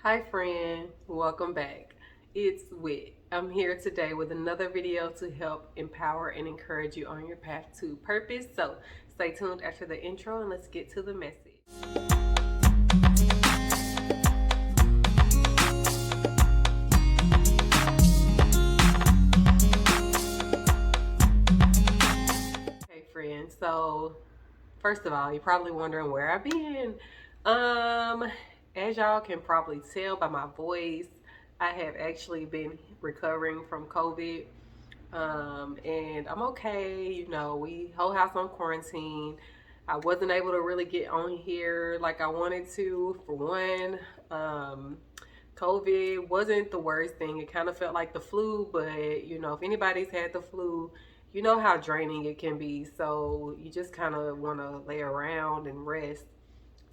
Hi friend, welcome back. It's Wit. I'm here today with another video to help empower and encourage you on your path to purpose. So stay tuned after the intro and let's get to the message. Hey friend, so first of all, you're probably wondering where I've been. Um, as y'all can probably tell by my voice, I have actually been recovering from COVID. And I'm okay. We whole house on quarantine. I wasn't able to really get on here like I wanted to. For one, COVID wasn't the worst thing. It kind of felt like the flu, but if anybody's had the flu, you know how draining it can be. So you just kind of want to lay around and rest.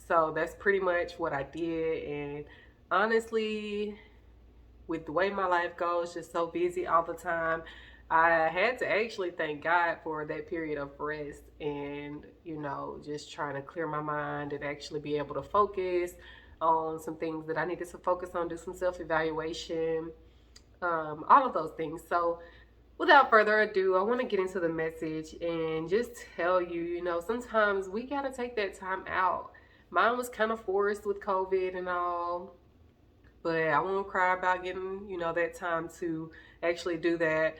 So that's pretty much what I did. And honestly, with the way my life goes, just so busy all the time, I had to actually thank God for that period of rest and, just trying to clear my mind and actually be able to focus on some things that I needed to focus on, do some self evaluation, all of those things. So, without further ado, I want to get into the message and just tell you, sometimes we got to take that time out. Mine was kind of forced with COVID and all, but I won't cry about getting, that time to actually do that.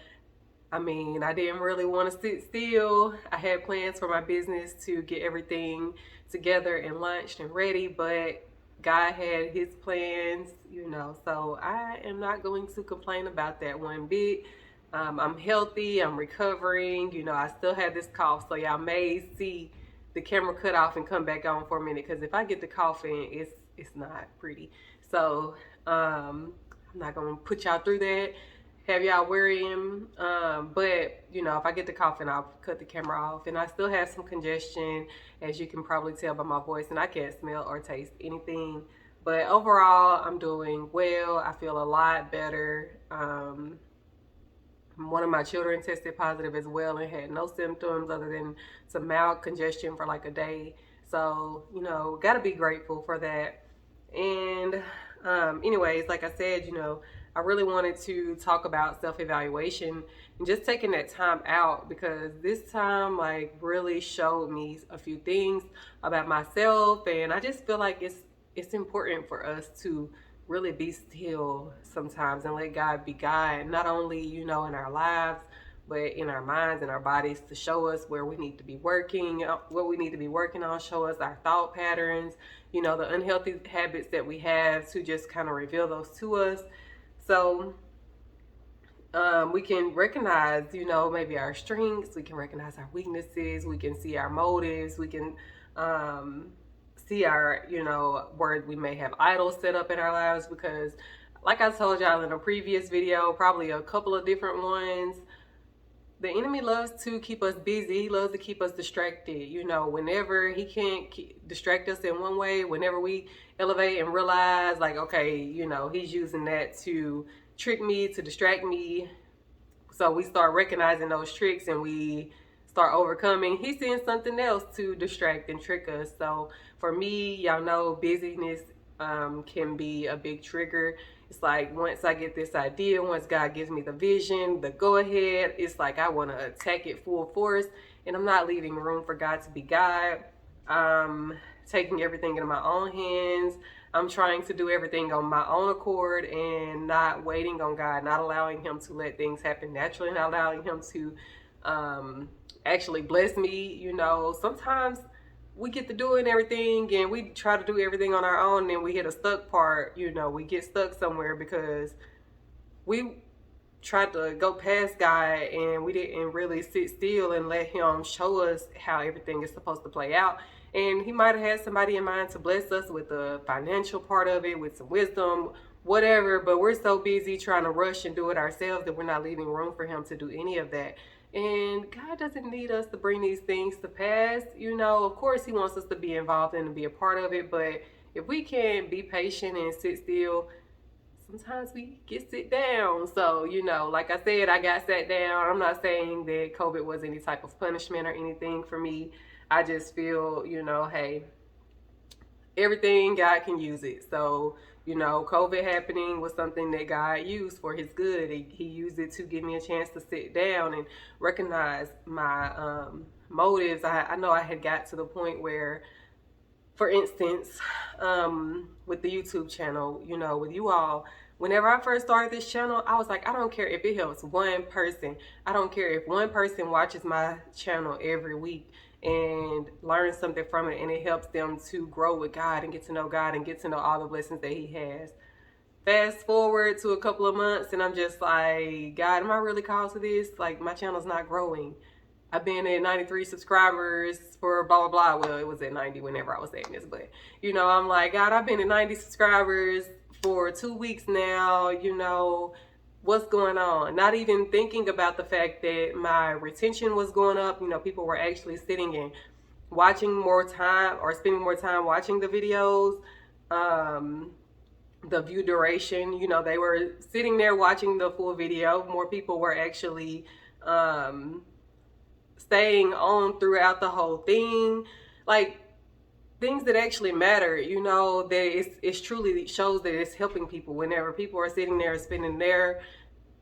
I mean, I didn't really want to sit still. I had plans for my business to get everything together and launched and ready, but God had his plans, so I am not going to complain about that one bit. I'm healthy, I'm recovering, I still have this cough, so y'all may see the camera cut off and come back on for a minute, because if I get the coughing, it's not pretty. So I'm not gonna put y'all through that, have y'all worrying. But if I get the coughing, I'll cut the camera off. And I still have some congestion, as you can probably tell by my voice, and I can't smell or taste anything. But overall, I'm doing well. I feel a lot better. One of my children tested positive as well and had no symptoms other than some mild congestion for like a day. So, got to be grateful for that. And, anyways, like I said, I really wanted to talk about self evaluation and just taking that time out, because this time, like, really showed me a few things about myself. And I just feel like it's important for us to really be still sometimes and let God be God, not only, in our lives, but in our minds and our bodies, to show us where we need to be working, what we need to be working on, show us our thought patterns, the unhealthy habits that we have, to just kind of reveal those to us. So we can recognize, maybe our strengths, we can recognize our weaknesses, we can see our motives, we can see our, where we may have idols set up in our lives. Because like I told y'all in a previous video, probably a couple of different ones, the enemy loves to keep us busy. He loves to keep us distracted. Whenever he can't distract us in one way, whenever we elevate and realize, like, okay, he's using that to trick me, to distract me. So we start recognizing those tricks and we start overcoming. He's seeing something else to distract and trick us. So for me, y'all know busyness can be a big trigger. It's like, once I get this idea, once God gives me the vision, the go ahead, it's like I want to attack it full force, and I'm not leaving room for God to be God. I'm taking everything into my own hands. I'm trying to do everything on my own accord and not waiting on God, not allowing him to let things happen naturally, not allowing him to actually bless me. Sometimes we get to doing everything and we try to do everything on our own, and we hit a stuck part. We get stuck somewhere because we tried to go past God and we didn't really sit still and let him show us how everything is supposed to play out. And he might have had somebody in mind to bless us with the financial part of it, with some wisdom, whatever, but we're so busy trying to rush and do it ourselves that we're not leaving room for him to do any of that. And God doesn't need us to bring these things to pass. Of course he wants us to be involved and to be a part of it, but if we can be patient and sit still, sometimes we get sit down. So, like I said, I got sat down. I'm not saying that COVID was any type of punishment or anything for me. I just feel, hey, everything, God can use it. So, you know, COVID happening was something that God used for his good. He used it to give me a chance to sit down and recognize my motives. I know I had got to the point where, for instance, with the YouTube channel, you know, with you all, whenever I first started this channel, I was like, I don't care if it helps one person. I don't care if one person watches my channel every week and learns something from it, and it helps them to grow with God and get to know God and get to know all the blessings that he has. Fast forward to a couple of months and I'm just like, God, am I really called to this? Like, my channel's not growing. I've been at 93 subscribers for blah, blah, blah. Well, it was at 90 whenever I was saying this, but, you know, I'm like, God, I've been at 90 subscribers for 2 weeks now, you know, what's going on? Not even thinking about the fact that my retention was going up. You know, people were actually sitting and watching more time or spending more time watching the videos. The view duration, you know, they were sitting there watching the full video. More people were actually staying on throughout the whole thing. Like, things that actually matter, you know, that it's truly shows that it's helping people. Whenever people are sitting there spending their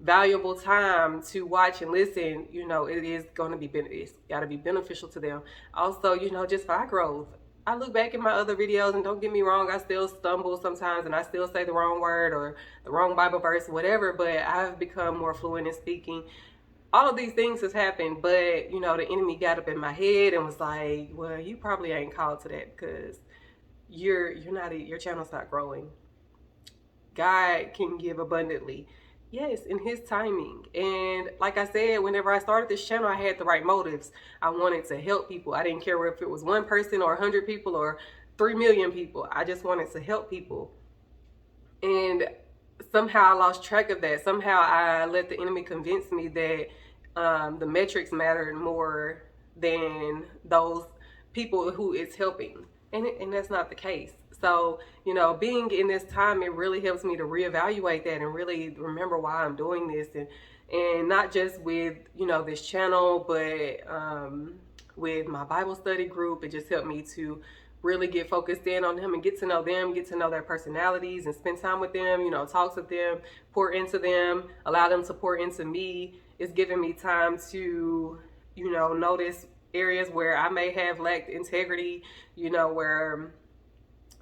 valuable time to watch and listen, you know, it is going to be, it's got to be beneficial to them. Also, you know, just for our growth. I look back at my other videos, and don't get me wrong, I still stumble sometimes and I still say the wrong word or the wrong Bible verse, whatever, but I've become more fluent in speaking. All of these things has happened, but, you know, the enemy got up in my head and was like, well, you probably ain't called to that because your channel's not growing. God can give abundantly. Yes, in his timing. And like I said, whenever I started this channel, I had the right motives. I wanted to help people. I didn't care if it was one person or 100 people or 3 million people. I just wanted to help people. And somehow I lost track of that. Somehow I let the enemy convince me that the metrics mattered more than those people who it's helping. And that's not the case. So, you know, being in this time, it really helps me to reevaluate that and really remember why I'm doing this. And not just with, you know, this channel, but with my Bible study group. It just helped me to really get focused in on them and get to know them, get to know their personalities and spend time with them, you know, talk with them, pour into them, allow them to pour into me. It's giving me time to, you know, notice areas where I may have lacked integrity, you know, where,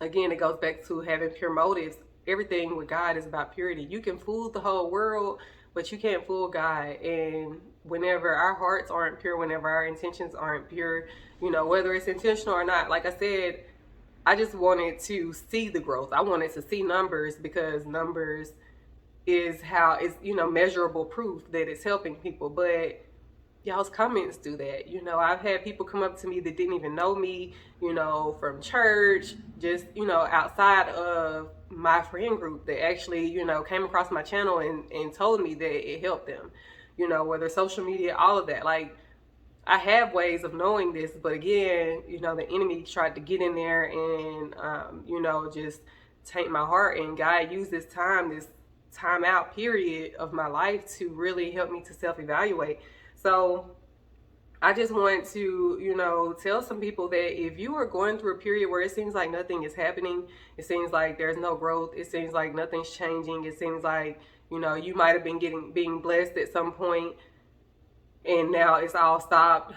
again, it goes back to having pure motives. Everything with God is about purity. You can fool the whole world, but you can't fool God. And whenever our hearts aren't pure, whenever our intentions aren't pure, you know, whether it's intentional or not, like I said, I just wanted to see the growth. I wanted to see numbers because numbers is how it's, you know, measurable proof that it's helping people. But y'all's comments do that. You know, I've had people come up to me that didn't even know me, you know, from church, just, you know, outside of my friend group that actually, you know, came across my channel and told me that it helped them, you know, whether social media, all of that. Like, I have ways of knowing this, but again, you know, the enemy tried to get in there and, you know, just taint my heart. And God used this time out period of my life to really help me to self-evaluate. So I just want to, you know, tell some people that if you are going through a period where it seems like nothing is happening, it seems like there's no growth, it seems like nothing's changing, it seems like, you know, you might have been being blessed at some point and now it's all stopped.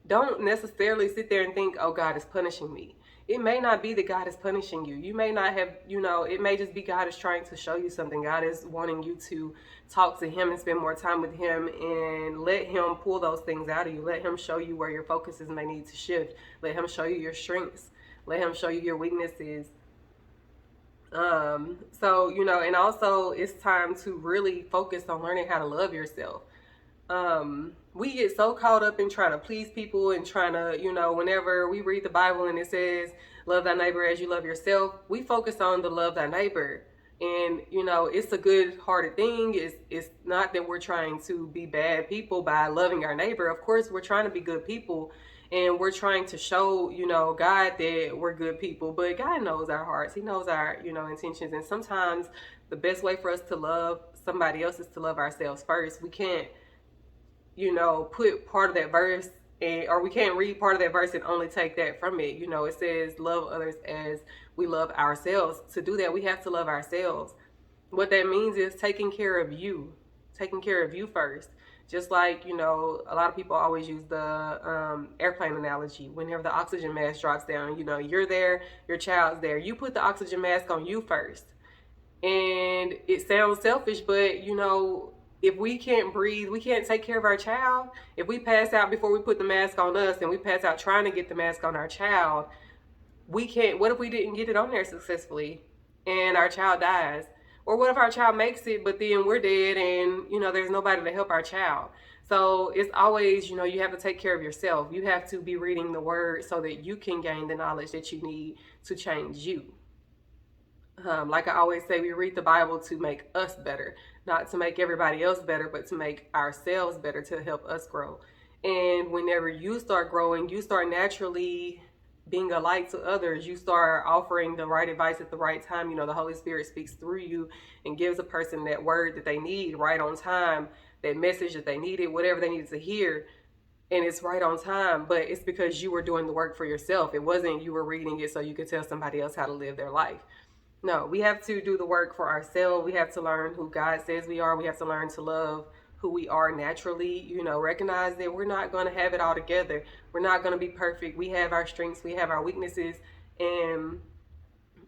Don't necessarily sit there and think, oh, God is punishing me. It may not be that God is punishing you. You may not have, you know, it may just be God is trying to show you something. God is wanting you to talk to him and spend more time with him and let him pull those things out of you. Let him show you where your focuses may need to shift. Let him show you your strengths. Let him show you your weaknesses. So, you know, and also it's time to really focus on learning how to love yourself. We get so caught up in trying to please people and trying to, you know, whenever we read the Bible and it says, love thy neighbor as you love yourself, we focus on the love thy neighbor. And, you know, it's a good-hearted thing. It's not that we're trying to be bad people by loving our neighbor. Of course, we're trying to be good people and we're trying to show, you know, God that we're good people. But God knows our hearts. He knows our, you know, intentions. And sometimes the best way for us to love somebody else is to love ourselves first. We can't, you know, put part of that verse or we can't read part of that verse and only take that from it. You know, it says love others as we love ourselves. To do that, we have to love ourselves. What that means is taking care of you first. Just like, you know, a lot of people always use the airplane analogy. Whenever the oxygen mask drops down, you know, you're there, your child's there. You put the oxygen mask on you first. And it sounds selfish, but, you know, if we can't breathe, we can't take care of our child. If we pass out before we put the mask on us and we pass out trying to get the mask on our child, we can't. What if we didn't get it on there successfully and our child dies? Or what if our child makes it, but then we're dead and, you know, there's nobody to help our child? So it's always, you know, you have to take care of yourself. You have to be reading the word so that you can gain the knowledge that you need to change you. Like I always say, we read the Bible to make us better, not to make everybody else better, but to make ourselves better, to help us grow. And whenever you start growing, you start naturally being a light to others. You start offering the right advice at the right time. You know, the Holy Spirit speaks through you and gives a person that word that they need right on time, that message that they needed, whatever they needed to hear. And it's right on time, but it's because you were doing the work for yourself. It wasn't you were reading it so you could tell somebody else how to live their life. No, we have to do the work for ourselves. We have to learn who God says we are. We have to learn to love who we are naturally. You know, recognize that we're not going to have it all together. We're not going to be perfect. We have our strengths. We have our weaknesses. And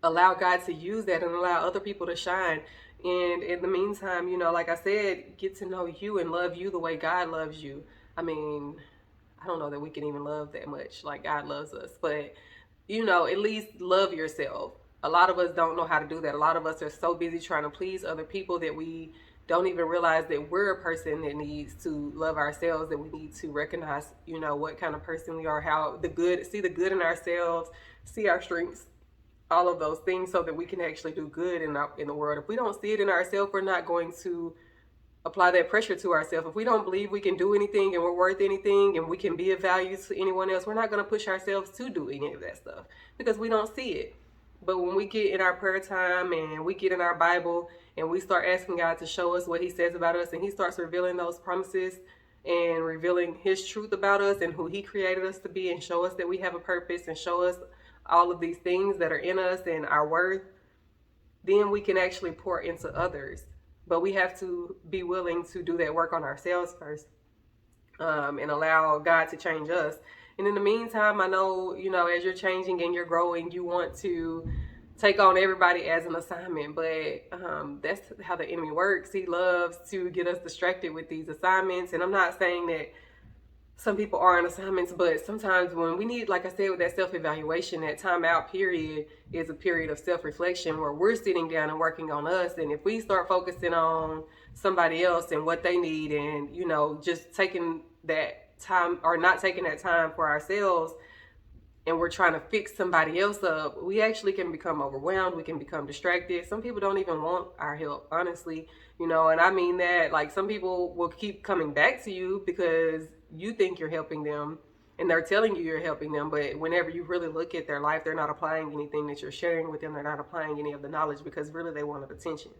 allow God to use that and allow other people to shine. And in the meantime, you know, like I said, get to know you and love you the way God loves you. I mean, I don't know that we can even love that much like God loves us. But, you know, at least love yourself. A lot of us don't know how to do that. A lot of us are so busy trying to please other people that we don't even realize that we're a person that needs to love ourselves, that we need to recognize, you know, what kind of person we are, how see the good in ourselves, see our strengths, all of those things, so that we can actually do good in the world. If we don't see it in ourselves, we're not going to apply that pressure to ourselves. If we don't believe we can do anything and we're worth anything and we can be of value to anyone else, we're not going to push ourselves to do any of that stuff because we don't see it. But when we get in our prayer time and we get in our Bible and we start asking God to show us what he says about us, and he starts revealing those promises and revealing his truth about us and who he created us to be, and show us that we have a purpose, and show us all of these things that are in us and our worth, then we can actually pour into others. But we have to be willing to do that work on ourselves first, and allow God to change us. And in the meantime, I know, you know, as you're changing and you're growing, you want to take on everybody as an assignment. But that's how the enemy works. He loves to get us distracted with these assignments. And I'm not saying that some people aren't assignments, but sometimes when we need, like I said, with that self-evaluation, that time-out period is a period of self-reflection where we're sitting down and working on us. And if we start focusing on somebody else and what they need, and, you know, just taking that time or not taking that time for ourselves, and we're trying to fix somebody else up, we actually can become overwhelmed. We can become distracted. Some people don't even want our help, honestly, you know, and I mean that. Like, some people will keep coming back to you because you think you're helping them and they're telling you you're helping them, but whenever you really look at their life, they're not applying anything that you're sharing with them. They're not applying any of the knowledge because really they wanted attention,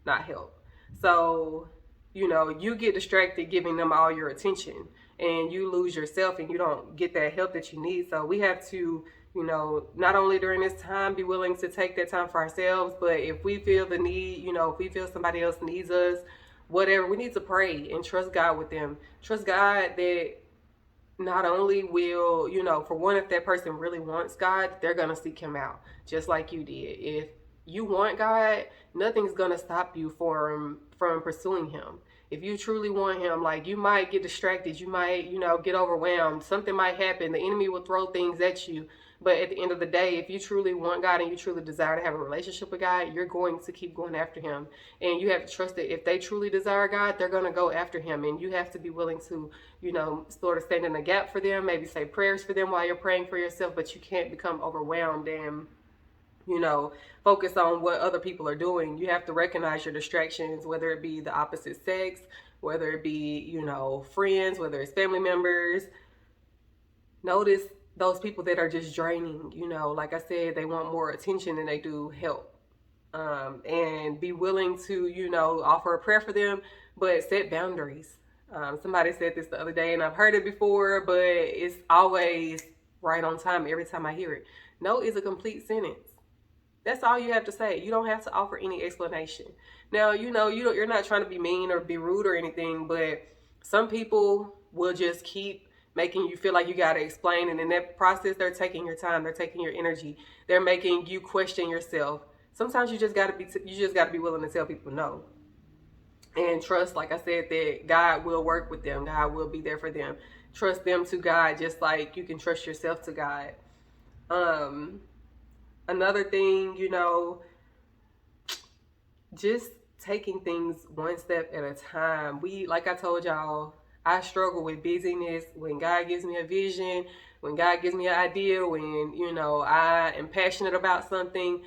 not help. So, you know, you get distracted giving them all your attention, and you lose yourself and you don't get that help that you need. So we have to, you know, not only during this time be willing to take that time for ourselves, but if we feel the need, you know, if we feel somebody else needs us, whatever, we need to pray and trust God with them. Trust God that not only will, you know, for one, if that person really wants God, they're going to seek him out just like you did. If you want God, nothing's going to stop you from pursuing him. If you truly want him, like, you might get distracted, you might, you know, get overwhelmed, something might happen, the enemy will throw things at you. But at the end of the day, if you truly want God and you truly desire to have a relationship with God, you're going to keep going after him. And you have to trust that if they truly desire God, they're going to go after him. And you have to be willing to, you know, sort of stand in the gap for them, maybe say prayers for them while you're praying for yourself, but you can't become overwhelmed and, you know, focus on what other people are doing. You have to recognize your distractions, whether it be the opposite sex, whether it be, you know, friends, whether it's family members. Notice those people that are just draining, you know, like I said, they want more attention than they do help. And be willing to, you know, offer a prayer for them, but set boundaries. Somebody said this the other day, and I've heard it before, but it's always right on time every time I hear it. No is a complete sentence. That's all you have to say. You don't have to offer any explanation. Now, you're not trying to be mean or be rude or anything, but some people will just keep making you feel like you got to explain, and in that process, they're taking your time, they're taking your energy, they're making you question yourself. Sometimes you just got to be willing to tell people no, and trust, like I said, that God will work with them. God will be there for them. Trust them to God, just like you can trust yourself to God. Another thing, just taking things one step at a time. Like I told y'all, I struggle with busyness. When God gives me a vision, when God gives me an idea, when, I am passionate about something,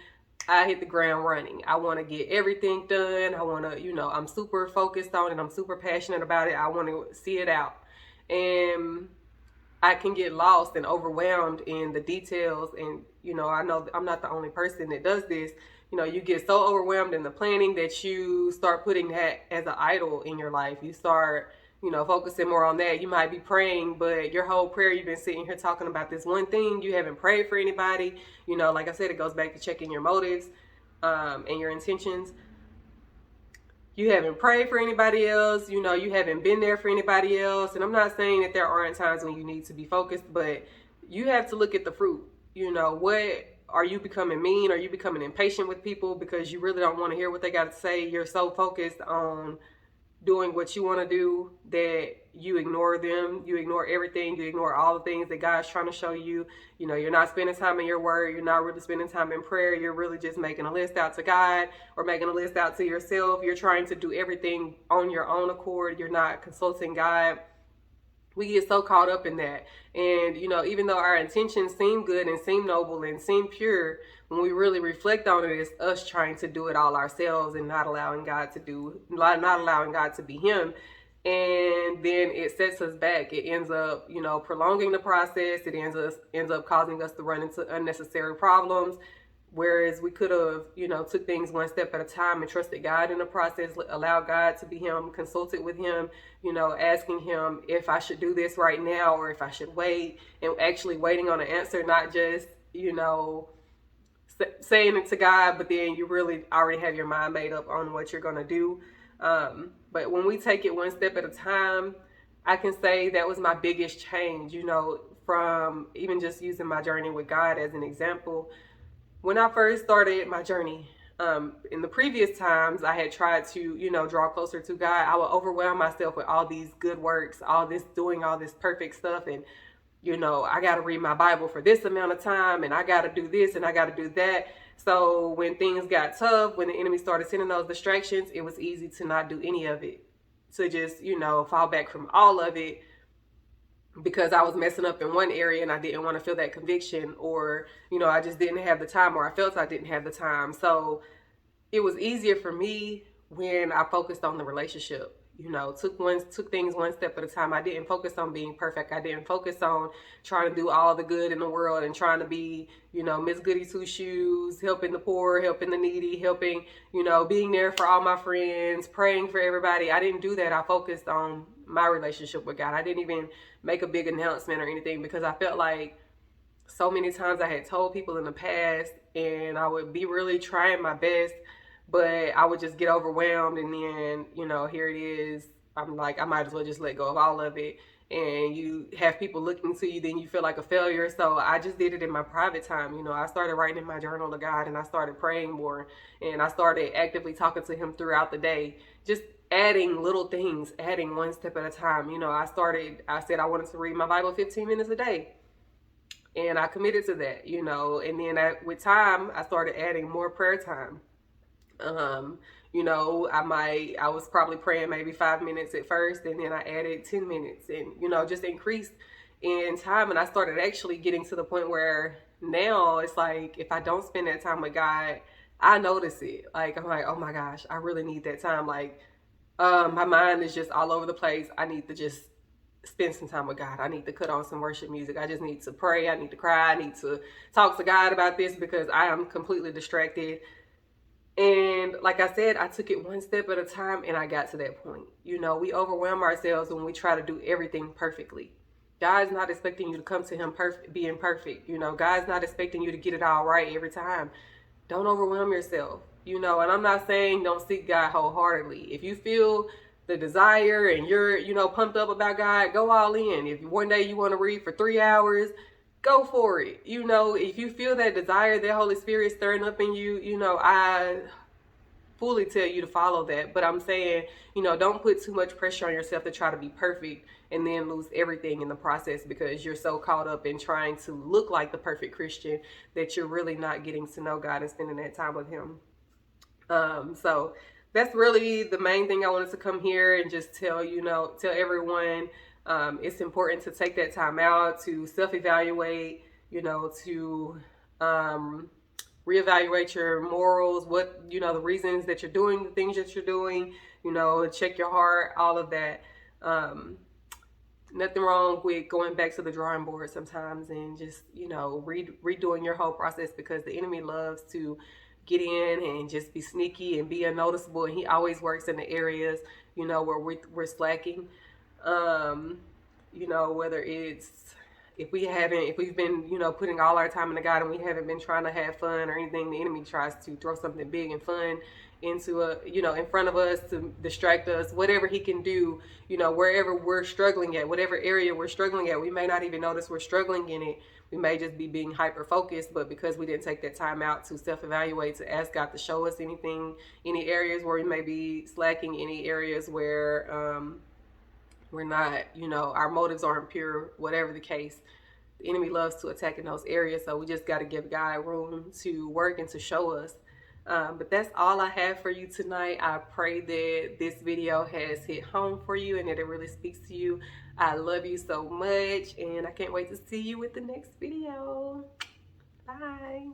I hit the ground running. I want to get everything done. I want to, I'm super focused on it. I'm super passionate about it. I want to see it out. And I can get lost and overwhelmed in the details. And, I know I'm not the only person that does this. You get so overwhelmed in the planning that you start putting that as an idol in your life. You start, focusing more on that. You might be praying, but your whole prayer, you've been sitting here talking about this one thing. You haven't prayed for anybody. Like I said, it goes back to checking your motives and your intentions. You haven't prayed for anybody else. You haven't been there for anybody else. And I'm not saying that there aren't times when you need to be focused, but you have to look at the fruit. What are you becoming mean? Are you becoming impatient with people because you really don't want to hear what they got to say? You're so focused on doing what you want to do that you ignore them. You ignore everything. You ignore all the things that God's trying to show you. You're not spending time in your word. You're not really spending time in prayer. You're really just making a list out to God or making a list out to yourself. You're trying to do everything on your own accord. You're not consulting God. We get so caught up in that. And, even though our intentions seem good and seem noble and seem pure, when we really reflect on it, it's us trying to do it all ourselves and not allowing God to be Him. And then it sets us back. It ends up, prolonging the process. It ends up causing us to run into unnecessary problems. Whereas we could have, took things one step at a time and trusted God in the process, allow God to be Him, consulted with Him, asking Him if I should do this right now or if I should wait, and actually waiting on an answer, not just, saying it to God, but then you really already have your mind made up on what you're going to do. But when we take it one step at a time, I can say that was my biggest change, from even just using my journey with God as an example. When I first started my journey, in the previous times I had tried to, draw closer to God, I would overwhelm myself with all these good works, doing all this perfect stuff. And, I got to read my Bible for this amount of time, and I got to do this and I got to do that. So when things got tough, when the enemy started sending those distractions, it was easy to not do any of it, to just, fall back from all of it, because I was messing up in one area and I didn't want to feel that conviction, or, I just didn't have the time, or I felt I didn't have the time. So it was easier for me when I focused on the relationship, took things one step at a time. I didn't focus on being perfect. I didn't focus on trying to do all the good in the world and trying to be, Miss Goody Two Shoes, helping the poor, helping the needy, helping, being there for all my friends, praying for everybody. I didn't do that. I focused on my relationship with God. I didn't even make a big announcement or anything, because I felt like so many times I had told people in the past, and I would be really trying my best, but I would just get overwhelmed, and then, here it is. I'm like, I might as well just let go of all of it. And you have people looking to you, then you feel like a failure. So I just did it in my private time. I started writing in my journal to God, and I started praying more, and I started actively talking to Him throughout the day, just adding little things, adding one step at a time. I said I wanted to read my Bible 15 minutes a day, and I committed to that, and then with time, I started adding more prayer time. I was probably praying maybe 5 minutes at first, and then I added 10 minutes, and, just increased in time. And I started actually getting to the point where now it's like, if I don't spend that time with God, I notice it. Like, I'm like, oh my gosh, I really need that time. Like, my mind is just all over the place. I need to just spend some time with God. I need to cut on some worship music. I just need to pray. I need to cry. I need to talk to God about this, because I am completely distracted. And like I said, I took it one step at a time and I got to that point. You know, we overwhelm ourselves when we try to do everything perfectly. God's not expecting you to come to him being perfect. You know, God's not expecting you to get it all right every time. Don't overwhelm yourself. You know, and I'm not saying don't seek God wholeheartedly. If you feel the desire and you're, you know, pumped up about God, go all in. If one day you want to read for 3 hours, go for it. You know, if you feel that desire, that Holy Spirit stirring up in you, you know, I fully tell you to follow that. But I'm saying, you know, don't put too much pressure on yourself to try to be perfect and then lose everything in the process because you're so caught up in trying to look like the perfect Christian that you're really not getting to know God and spending that time with him. So that's really the main thing I wanted to come here and just tell everyone it's important to take that time out to self-evaluate, you know, to reevaluate your morals, what, you know, the reasons that you're doing the things that you're doing, you know, check your heart, all of that. Nothing wrong with going back to the drawing board sometimes and just, you know, redoing your whole process because the enemy loves to get in and just be sneaky and be unnoticeable, and he always works in the areas, you know, where we're slacking. You know, whether it's if we've been, you know, putting all our time into God and we haven't been trying to have fun or anything, the enemy tries to throw something big and fun into in front of us to distract us, whatever he can do, you know, wherever we're struggling at, whatever area we're struggling at. We may not even notice we're struggling in it. We may just be being hyper focused, but because we didn't take that time out to self-evaluate, to ask God to show us any areas where we may be slacking, any areas where we're not, you know, our motives aren't pure, whatever the case, the enemy loves to attack in those areas. So we just got to give God room to work and to show us. But that's all I have for you tonight. I pray that this video has hit home for you and that it really speaks to you. I love you so much and I can't wait to see you with the next video. Bye.